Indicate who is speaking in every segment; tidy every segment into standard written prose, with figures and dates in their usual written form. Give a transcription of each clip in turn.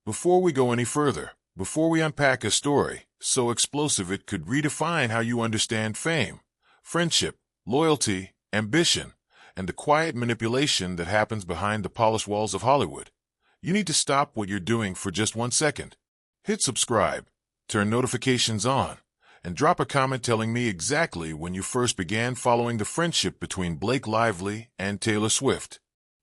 Speaker 1: Before we go any further, before we unpack a story so explosive it could redefine how you understand fame, friendship, loyalty, ambition, and the quiet manipulation that happens behind the polished walls of Hollywood, you need to stop what you're doing for just 1 second. Hit subscribe, turn notifications on, and drop a comment telling me exactly when you first began following the friendship between Blake Lively and Taylor Swift.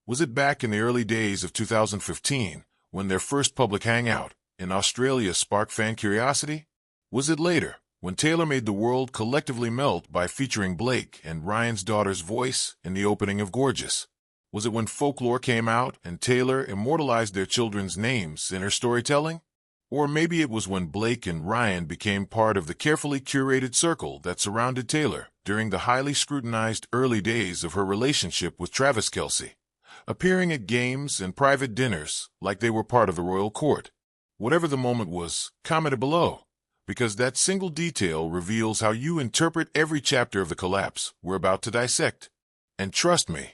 Speaker 1: Was it back in the early days of 2015, when their first public hangout in Australia sparked fan curiosity? Was it later, when Taylor made the world collectively melt by featuring Blake and Ryan's daughter's voice in the opening of Gorgeous? Was it when Folklore came out and Taylor immortalized their children's names in her storytelling? Or maybe it was when Blake and Ryan became part of the carefully curated circle that surrounded Taylor during the highly scrutinized early days of her relationship with Travis Kelce, appearing at games and private dinners like they were part of the royal court. Whatever the moment was, comment it below, because that single detail reveals how you interpret every chapter of the collapse we're about to dissect. And trust me,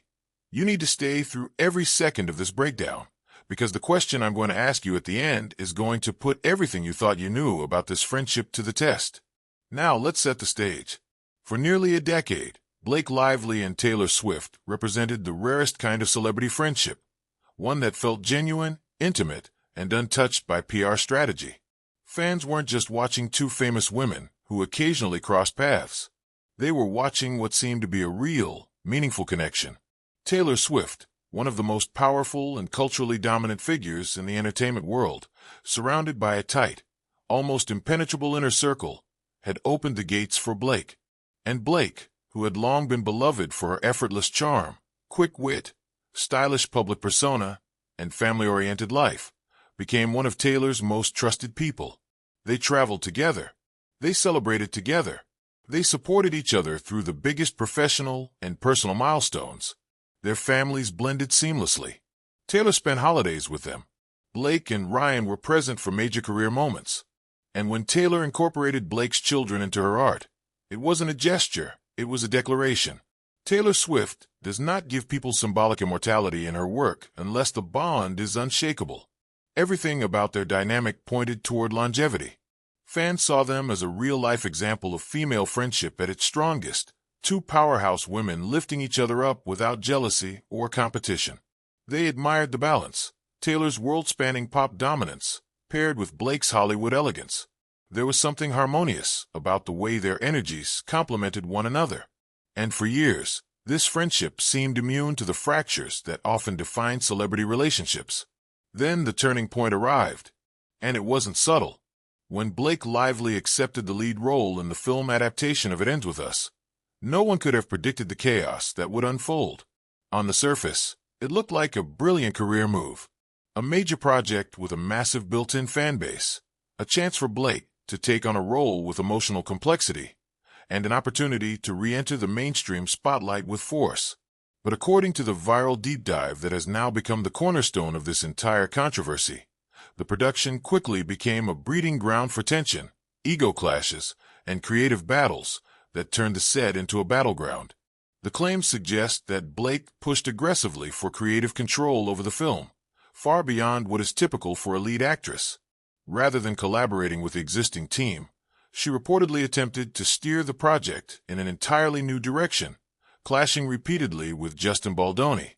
Speaker 1: you need to stay through every second of this breakdown, because the question I'm going to ask you at the end is going to put everything you thought you knew about this friendship to the test. Now let's set the stage. For nearly a decade, Blake Lively and Taylor Swift represented the rarest kind of celebrity friendship, one that felt genuine, intimate, and untouched by PR strategy. Fans weren't just watching two famous women who occasionally crossed paths. They were watching what seemed to be a real, meaningful connection. Taylor Swift, one of the most powerful and culturally dominant figures in the entertainment world, surrounded by a tight, almost impenetrable inner circle, had opened the gates for Blake. And Blake, who had long been beloved for her effortless charm, quick wit, stylish public persona, and family-oriented life, became one of Taylor's most trusted people. They traveled together. They celebrated together. They supported each other through the biggest professional and personal milestones. Their families blended seamlessly. Taylor spent holidays with them. Blake and Ryan were present for major career moments. And when Taylor incorporated Blake's children into her art, it wasn't a gesture, it was a declaration. Taylor Swift does not give people symbolic immortality in her work unless the bond is unshakable. Everything about their dynamic pointed toward longevity. Fans saw them as a real-life example of female friendship at its strongest, two powerhouse women lifting each other up without jealousy or competition. They admired the balance, Taylor's world-spanning pop dominance, paired with Blake's Hollywood elegance. There was something harmonious about the way their energies complemented one another. And for years, this friendship seemed immune to the fractures that often define celebrity relationships. Then the turning point arrived, and it wasn't subtle. When Blake Lively accepted the lead role in the film adaptation of It Ends With Us, no one could have predicted the chaos that would unfold. On the surface, it looked like a brilliant career move, a major project with a massive built-in fan base, a chance for Blake to take on a role with emotional complexity, and an opportunity to re-enter the mainstream spotlight with force. But according to the viral deep dive that has now become the cornerstone of this entire controversy, the production quickly became a breeding ground for tension, ego clashes, and creative battles that turned the set into a battleground. The claims suggest that Blake pushed aggressively for creative control over the film, far beyond what is typical for a lead actress. Rather than collaborating with the existing team, she reportedly attempted to steer the project in an entirely new direction, clashing repeatedly with Justin Baldoni,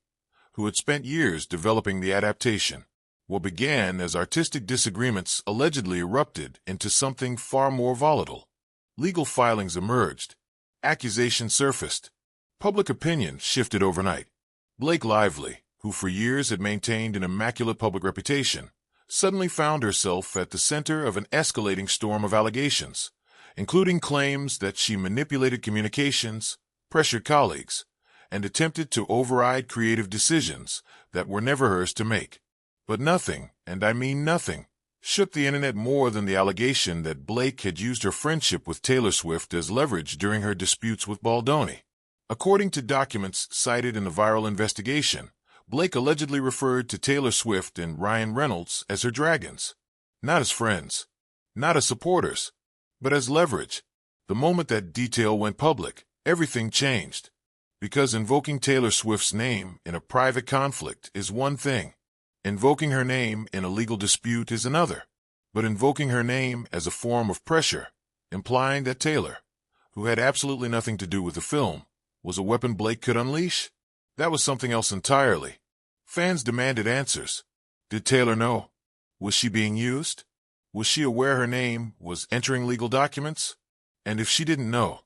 Speaker 1: who had spent years developing the adaptation. What began as artistic disagreements allegedly erupted into something far more volatile. Legal filings emerged. Accusations surfaced. Public opinion shifted overnight. Blake Lively, who for years had maintained an immaculate public reputation, suddenly found herself at the center of an escalating storm of allegations, including claims that she manipulated communications, pressured colleagues, and attempted to override creative decisions that were never hers to make. But nothing, and I mean nothing, shook the internet more than the allegation that Blake had used her friendship with Taylor Swift as leverage during her disputes with Baldoni. According to documents cited in the viral investigation, Blake allegedly referred to Taylor Swift and Ryan Reynolds as her dragons, not as friends, not as supporters, but as leverage. The moment that detail went public, everything changed. Because invoking Taylor Swift's name in a private conflict is one thing, Invoking her name in a legal dispute is another. But invoking her name as a form of pressure, implying that Taylor, who had absolutely nothing to do with the film, was a weapon Blake could unleash, that was something else entirely. Fans demanded answers. Did Taylor know? Was she being used? Was she aware her name was entering legal documents? And if she didn't know,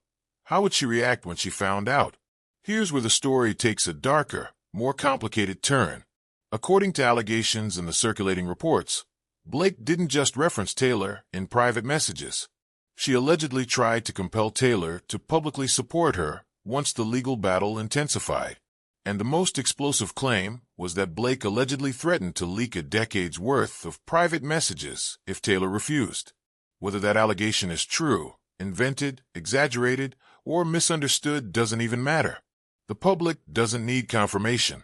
Speaker 1: how would she react when she found out? Here's where the story takes a darker, more complicated turn. According to allegations in the circulating reports, Blake didn't just reference Taylor in private messages. She allegedly tried to compel Taylor to publicly support her once the legal battle intensified. And the most explosive claim was that Blake allegedly threatened to leak a decade's worth of private messages if Taylor refused. Whether that allegation is true, invented, exaggerated, or misunderstood doesn't even matter. The public doesn't need confirmation.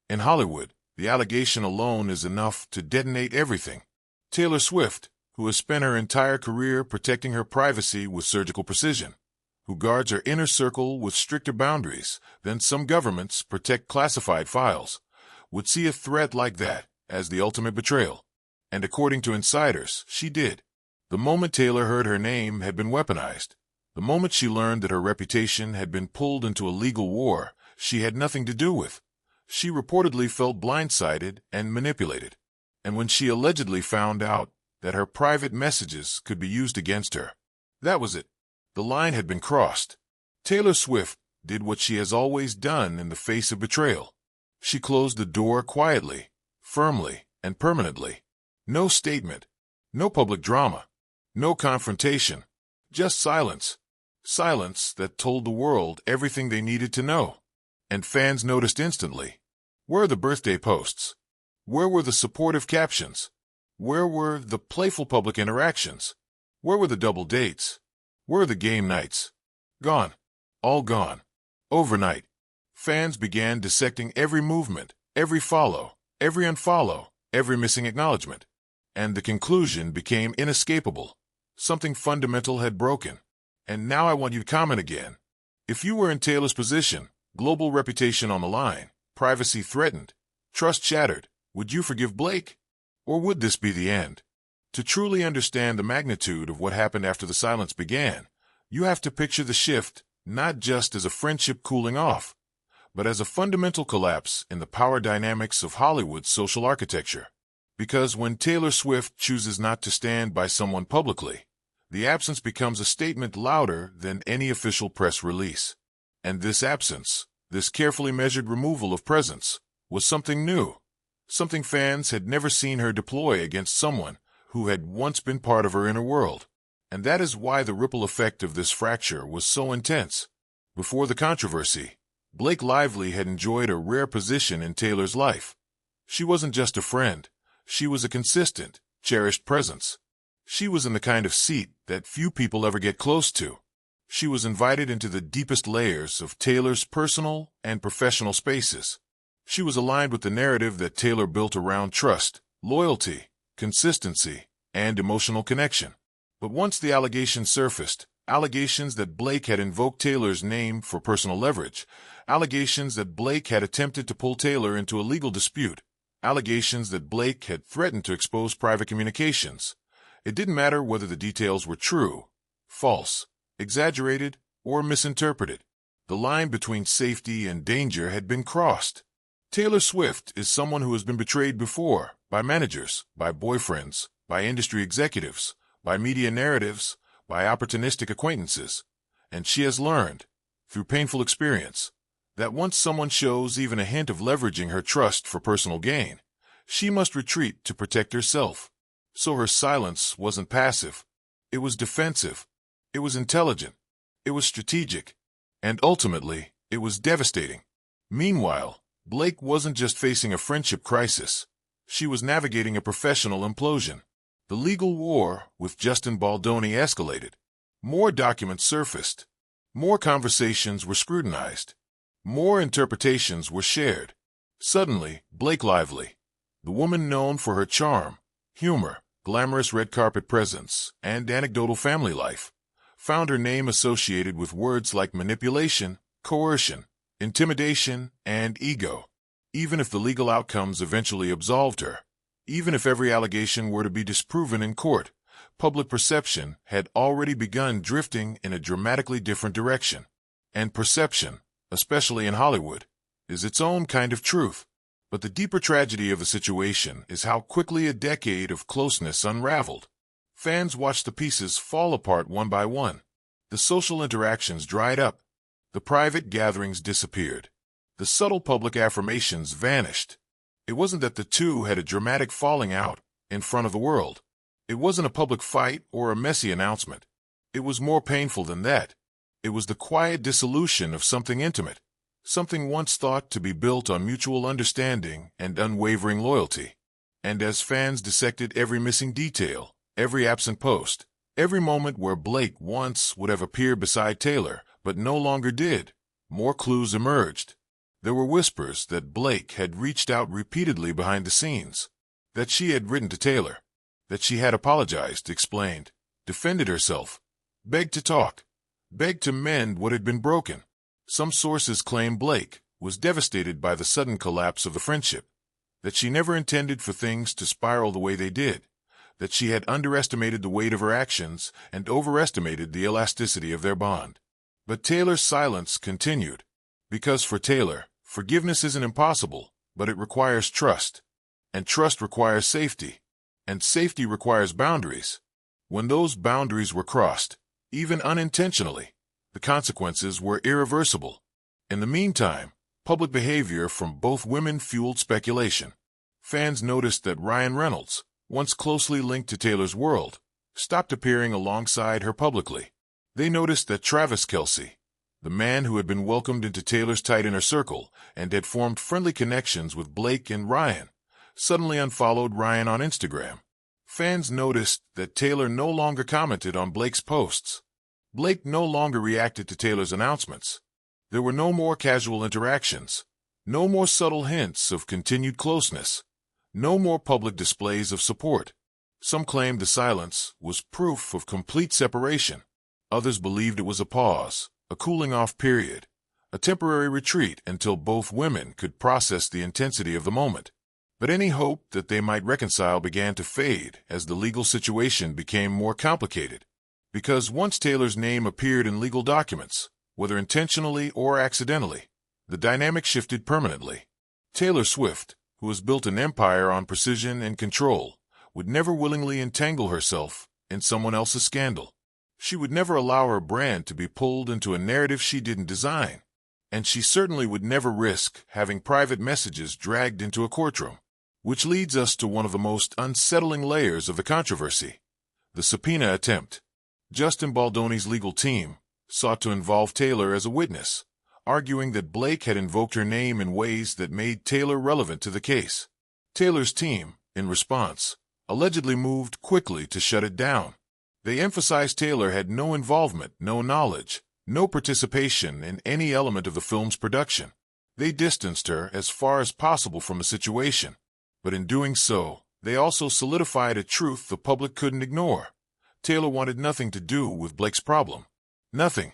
Speaker 1: In Hollywood, the allegation alone is enough to detonate everything. Taylor Swift, who has spent her entire career protecting her privacy with surgical precision, who guards her inner circle with stricter boundaries than some governments protect classified files, would see a threat like that as the ultimate betrayal. And according to insiders, she did. The moment Taylor heard her name had been weaponized, the moment she learned that her reputation had been pulled into a legal war she had nothing to do with, she reportedly felt blindsided and manipulated. And when she allegedly found out that her private messages could be used against her, that was it. The line had been crossed. Taylor Swift did what she has always done in the face of betrayal. She closed the door quietly, firmly, and permanently. No statement, no public drama, no confrontation, just silence. Silence that told the world everything they needed to know. And fans noticed instantly. Where are the birthday posts? Where were the supportive captions? Where were the playful public interactions? Where were the double dates? Where are the game nights? Gone. All gone. Overnight. Fans began dissecting every movement, every follow, every unfollow, every missing acknowledgement. And the conclusion became inescapable. Something fundamental had broken. And now I want you to comment again. If you were in Taylor's position, global reputation on the line, privacy threatened, trust shattered, would you forgive Blake? Or would this be the end? To truly understand the magnitude of what happened after the silence began, you have to picture the shift not just as a friendship cooling off, but as a fundamental collapse in the power dynamics of Hollywood's social architecture. Because when Taylor Swift chooses not to stand by someone publicly, the absence becomes a statement louder than any official press release. And this absence, this carefully measured removal of presence, was something new, something fans had never seen her deploy against someone who had once been part of her inner world. And that is why the ripple effect of this fracture was so intense. Before the controversy, Blake Lively had enjoyed a rare position in Taylor's life. She wasn't just a friend. She was a consistent, cherished presence. She was in the kind of seat that few people ever get close to. She was invited into the deepest layers of Taylor's personal and professional spaces. She was aligned with the narrative that Taylor built around trust, loyalty, consistency, and emotional connection. But once the allegations surfaced, allegations that Blake had invoked Taylor's name for personal leverage, allegations that Blake had attempted to pull Taylor into a legal dispute, allegations that Blake had threatened to expose private communications, it didn't matter whether the details were true, false, exaggerated, or misinterpreted. The line between safety and danger had been crossed. Taylor Swift is someone who has been betrayed before by managers, by boyfriends, by industry executives, by media narratives, by opportunistic acquaintances. And she has learned, through painful experience, that once someone shows even a hint of leveraging her trust for personal gain, she must retreat to protect herself. So her silence wasn't passive. It was defensive. It was intelligent. It was strategic. And ultimately, it was devastating. Meanwhile, Blake wasn't just facing a friendship crisis. She was navigating a professional implosion. The legal war with Justin Baldoni escalated. More documents surfaced. More conversations were scrutinized. More interpretations were shared. Suddenly, Blake Lively, the woman known for her charm, humor, glamorous red carpet presence, and anecdotal family life, found her name associated with words like manipulation, coercion, intimidation, and ego. even if the legal outcomes eventually absolved her. Even if every allegation were to be disproven in court, public perception had already begun drifting in a dramatically different direction. And perception, especially in Hollywood, is its own kind of truth. But the deeper tragedy of the situation is how quickly a decade of closeness unraveled. Fans watched the pieces fall apart one by one. The social interactions dried up. The private gatherings disappeared. The subtle public affirmations vanished. It wasn't that the two had a dramatic falling out in front of the world. It wasn't a public fight or a messy announcement. It was more painful than that. It was the quiet dissolution of something intimate, something once thought to be built on mutual understanding and unwavering loyalty. And as fans dissected every missing detail, every absent post, every moment where Blake once would have appeared beside Taylor, but no longer did, more clues emerged. There were whispers that Blake had reached out repeatedly behind the scenes, that she had written to Taylor, that she had apologized, explained, defended herself, begged to talk, begged to mend what had been broken. Some sources claim Blake was devastated by the sudden collapse of the friendship, that she never intended for things to spiral the way they did, that she had underestimated the weight of her actions and overestimated the elasticity of their bond. But Taylor's silence continued, because for Taylor, forgiveness isn't impossible, but it requires trust, and trust requires safety, and safety requires boundaries. When those boundaries were crossed, even unintentionally, the consequences were irreversible. In the meantime, public behavior from both women fueled speculation. Fans noticed that Ryan Reynolds, once closely linked to Taylor's world, stopped appearing alongside her publicly. They noticed that Travis Kelce, the man who had been welcomed into Taylor's tight inner circle and had formed friendly connections with Blake and Ryan, suddenly unfollowed Ryan on Instagram. Fans noticed that Taylor no longer commented on Blake's posts. Blake no longer reacted to Taylor's announcements. There were no more casual interactions, no more subtle hints of continued closeness, no more public displays of support. Some claimed the silence was proof of complete separation. Others believed it was a pause, a cooling-off period, a temporary retreat until both women could process the intensity of the moment. But any hope that they might reconcile began to fade as the legal situation became more complicated. Because once Taylor's name appeared in legal documents, whether intentionally or accidentally, the dynamic shifted permanently. Taylor Swift, who has built an empire on precision and control, would never willingly entangle herself in someone else's scandal. She would never allow her brand to be pulled into a narrative she didn't design. And she certainly would never risk having private messages dragged into a courtroom. Which leads us to one of the most unsettling layers of the controversy: the subpoena attempt. Justin Baldoni's legal team sought to involve Taylor as a witness, arguing that Blake had invoked her name in ways that made Taylor relevant to the case. Taylor's team, in response, allegedly moved quickly to shut it down. They emphasized Taylor had no involvement, no knowledge, no participation in any element of the film's production. They distanced her as far as possible from the situation. But in doing so, they also solidified a truth the public couldn't ignore. Taylor wanted nothing to do with Blake's problem. Nothing.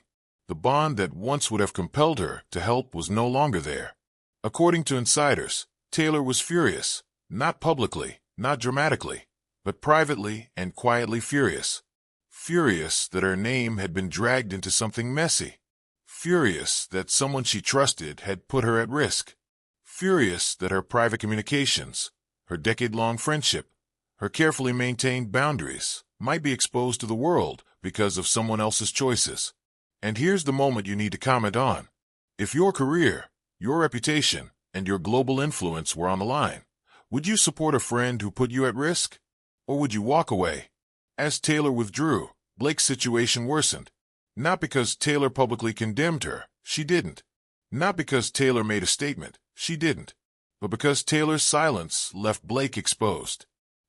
Speaker 1: The bond that once would have compelled her to help was no longer there. According to insiders, Taylor was furious, not publicly, not dramatically, but privately and quietly furious. Furious that her name had been dragged into something messy. Furious that someone she trusted had put her at risk. Furious that her private communications, her decade-long friendship, her carefully maintained boundaries might be exposed to the world because of someone else's choices. And here's the moment you need to comment on. If your career, your reputation, and your global influence were on the line, would you support a friend who put you at risk? Or would you walk away? As Taylor withdrew, Blake's situation worsened. Not because Taylor publicly condemned her, she didn't. Not because Taylor made a statement, she didn't. But because Taylor's silence left Blake exposed.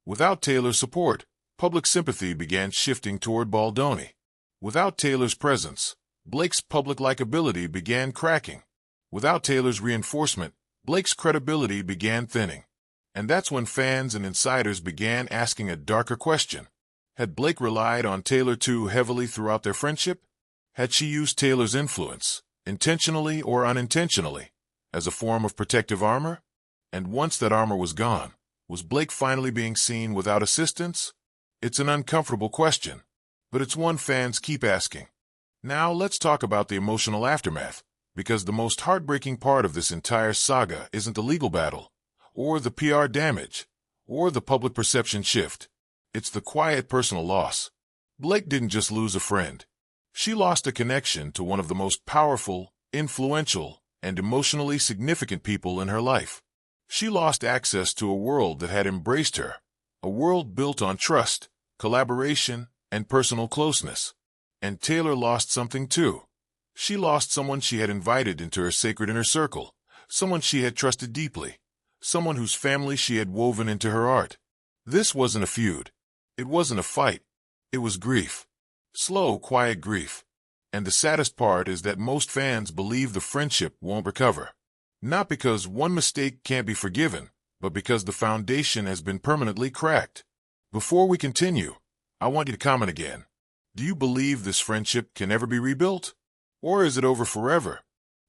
Speaker 1: Without Taylor's support, public sympathy began shifting toward Baldoni. Without Taylor's presence, Blake's public likability began cracking. Without Taylor's reinforcement, Blake's credibility began thinning. And that's when fans and insiders began asking a darker question. Had Blake relied on Taylor too heavily throughout their friendship? Had she used Taylor's influence, intentionally or unintentionally, as a form of protective armor? And once that armor was gone, was Blake finally being seen without assistance? It's an uncomfortable question, but it's one fans keep asking. Now let's talk about the emotional aftermath, because the most heartbreaking part of this entire saga isn't the legal battle, or the PR damage, or the public perception shift. It's the quiet personal loss. Blake didn't just lose a friend. She lost a connection to one of the most powerful, influential, and emotionally significant people in her life. She lost access to a world that had embraced her, a world built on trust, collaboration, and personal closeness. And Taylor lost something too. She lost someone she had invited into her sacred inner circle, someone she had trusted deeply, someone whose family she had woven into her art. This wasn't a feud. It wasn't a fight. It was grief. Slow, quiet grief. And the saddest part is that most fans believe the friendship won't recover. Not because one mistake can't be forgiven, but because the foundation has been permanently cracked. Before we continue, I want you to comment again. Do you believe this friendship can ever be rebuilt? Or is it over forever?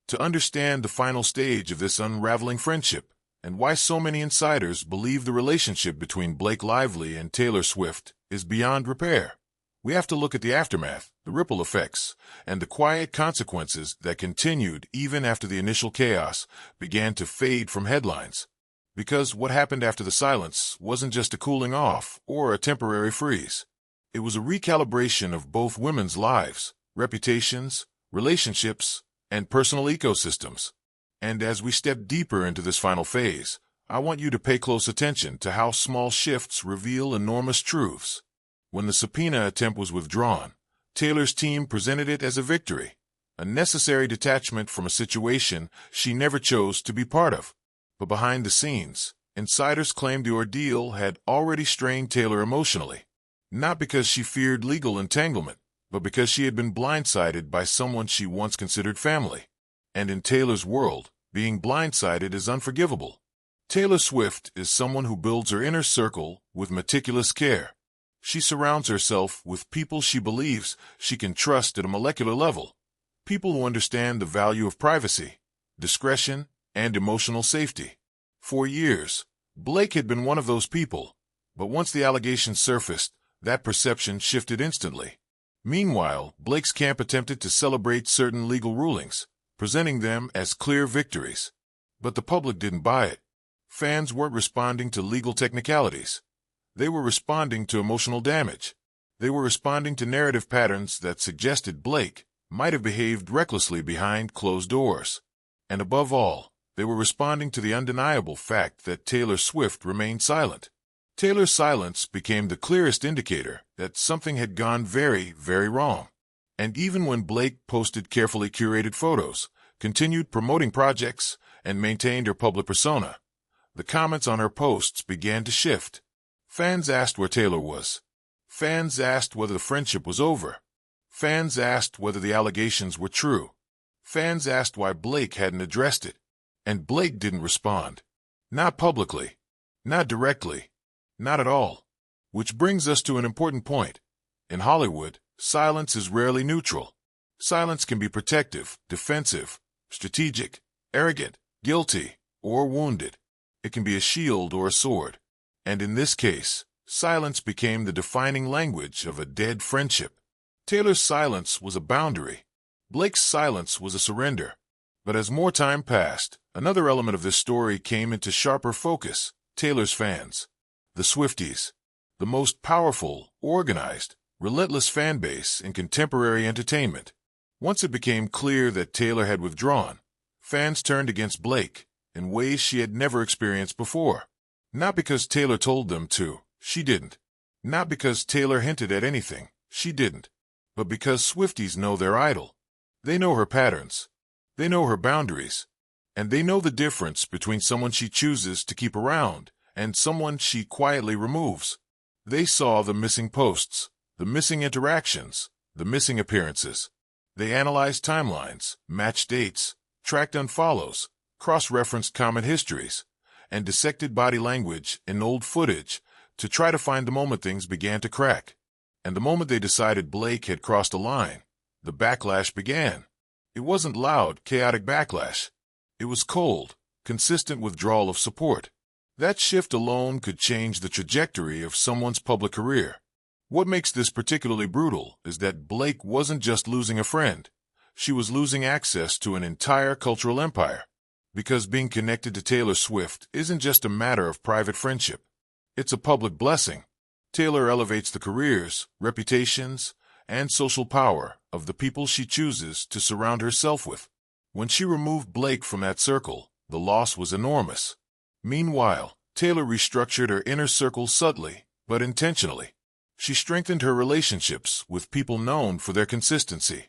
Speaker 1: To understand the final stage of this unraveling friendship, and why so many insiders believe the relationship between Blake Lively and Taylor Swift is beyond repair, we have to look at the aftermath, the ripple effects, and the quiet consequences that continued even after the initial chaos began to fade from headlines. Because what happened after the silence wasn't just a cooling off or a temporary freeze. It was a recalibration of both women's lives, reputations, relationships, and personal ecosystems. And as we step deeper into this final phase, I want you to pay close attention to how small shifts reveal enormous truths. When the subpoena attempt was withdrawn, Taylor's team presented it as a victory, a necessary detachment from a situation she never chose to be part of. But behind the scenes, insiders claimed the ordeal had already strained Taylor emotionally. Not because she feared legal entanglement, but because she had been blindsided by someone she once considered family. And in Taylor's world, being blindsided is unforgivable. Taylor Swift is someone who builds her inner circle with meticulous care. She surrounds herself with people she believes she can trust at a molecular level, people who understand the value of privacy, discretion, and emotional safety. For years, Blake had been one of those people, but once the allegations surfaced, that perception shifted instantly. Meanwhile, Blake's camp attempted to celebrate certain legal rulings, presenting them as clear victories. But the public didn't buy it. Fans weren't responding to legal technicalities. They were responding to emotional damage. They were responding to narrative patterns that suggested Blake might have behaved recklessly behind closed doors. And above all, they were responding to the undeniable fact that Taylor Swift remained silent. Taylor's silence became the clearest indicator that something had gone very, very wrong. And even when Blake posted carefully curated photos, continued promoting projects, and maintained her public persona, the comments on her posts began to shift. Fans asked where Taylor was. Fans asked whether the friendship was over. Fans asked whether the allegations were true. Fans asked why Blake hadn't addressed it. And Blake didn't respond. Not publicly. Not directly. Not at all. Which brings us to an important point. In Hollywood, silence is rarely neutral. Silence can be protective, defensive, strategic, arrogant, guilty, or wounded. It can be a shield or a sword. And in this case, silence became the defining language of a dead friendship. Taylor's silence was a boundary. Blake's silence was a surrender. But as more time passed, another element of this story came into sharper focus: Taylor's fans. The Swifties, the most powerful, organized, relentless fan base in contemporary entertainment. Once it became clear that Taylor had withdrawn, fans turned against Blake in ways she had never experienced before. Not because Taylor told them to, she didn't. Not because Taylor hinted at anything, she didn't. But because Swifties know their idol. They know her patterns. They know her boundaries. And they know the difference between someone she chooses to keep around and someone she quietly removes. They saw the missing posts, the missing interactions, the missing appearances. They analyzed timelines, matched dates, tracked unfollows, cross-referenced comment histories, and dissected body language in old footage to try to find the moment things began to crack. And the moment they decided Blake had crossed a line, the backlash began. It wasn't loud, chaotic backlash. It was cold, consistent withdrawal of support. That shift alone could change the trajectory of someone's public career. What makes this particularly brutal is that Blake wasn't just losing a friend. She was losing access to an entire cultural empire. Because being connected to Taylor Swift isn't just a matter of private friendship. It's a public blessing. Taylor elevates the careers, reputations, and social power of the people she chooses to surround herself with. When she removed Blake from that circle, the loss was enormous. Meanwhile, Taylor restructured her inner circle subtly, but intentionally. She strengthened her relationships with people known for their consistency.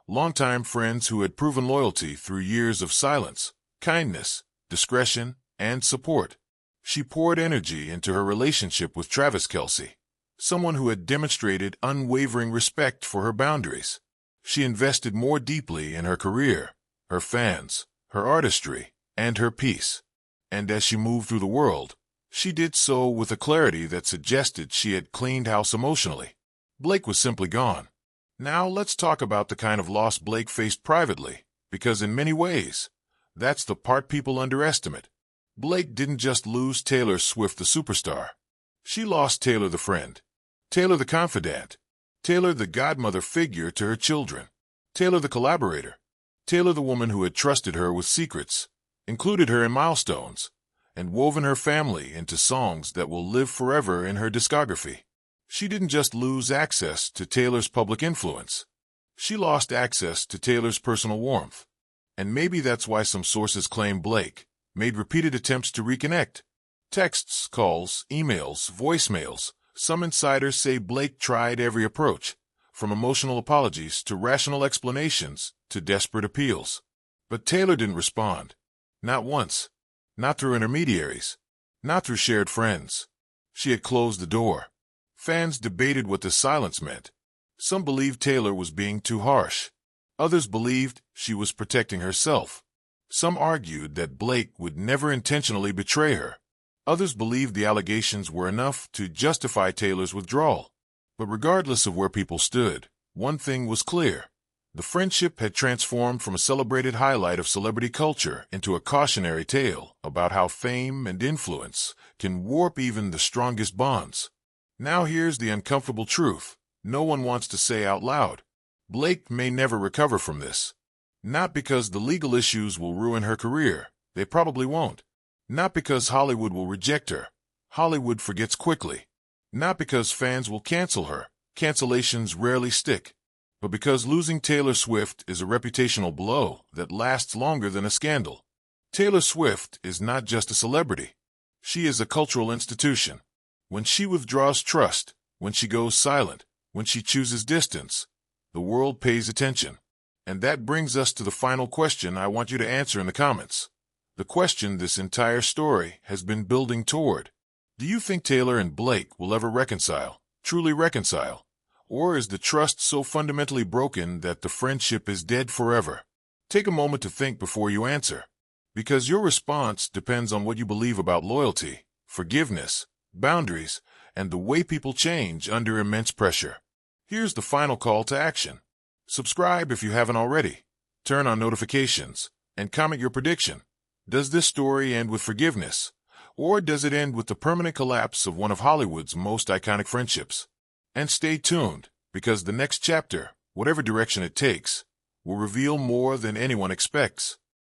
Speaker 1: Longtime friends who had proven loyalty through years of silence, kindness, discretion, and support. She poured energy into her relationship with Travis Kelce, someone who had demonstrated unwavering respect for her boundaries. She invested more deeply in her career, her fans, her artistry, and her peace. And as she moved through the world, she did so with a clarity that suggested she had cleaned house emotionally. Blake was simply gone. Now let's talk about the kind of loss Blake faced privately, because in many ways, that's the part people underestimate. Blake didn't just lose Taylor Swift the superstar. She lost Taylor the friend, Taylor the confidant, Taylor the godmother figure to her children, Taylor the collaborator, Taylor the woman who had trusted her with secrets, included her in milestones, and woven her family into songs that will live forever in her discography. She didn't just lose access to Taylor's public influence. She lost access to Taylor's personal warmth. And maybe that's why some sources claim Blake made repeated attempts to reconnect. Texts, calls, emails, voicemails. Some insiders say Blake tried every approach, from emotional apologies to rational explanations to desperate appeals. But Taylor didn't respond. Not once. Not through intermediaries. Not through shared friends. She had closed the door. Fans debated what the silence meant. Some believed Taylor was being too harsh. Others believed she was protecting herself. Some argued that Blake would never intentionally betray her. Others believed the allegations were enough to justify Taylor's withdrawal. But regardless of where people stood, one thing was clear. The friendship had transformed from a celebrated highlight of celebrity culture into a cautionary tale about how fame and influence can warp even the strongest bonds. Now here's the uncomfortable truth. No one wants to say out loud. Blake may never recover from this. Not because the legal issues will ruin her career. They probably won't. Not because Hollywood will reject her. Hollywood forgets quickly. Not because fans will cancel her. Cancellations rarely stick. But because losing Taylor Swift is a reputational blow that lasts longer than a scandal. Taylor Swift is not just a celebrity. She is a cultural institution. When she withdraws trust, when she goes silent, when she chooses distance, the world pays attention. And that brings us to the final question I want you to answer in the comments. The question this entire story has been building toward. Do you think Taylor and Blake will ever reconcile, truly reconcile? Or is the trust so fundamentally broken that the friendship is dead forever? Take a moment to think before you answer. Because your response depends on what you believe about loyalty, forgiveness, boundaries, and the way people change under immense pressure. Here's the final call to action. Subscribe if you haven't already. Turn on notifications and comment your prediction. Does this story end with forgiveness? Or does it end with the permanent collapse of one of Hollywood's most iconic friendships? And stay tuned, because the next chapter, whatever direction it takes, will reveal more than anyone expects.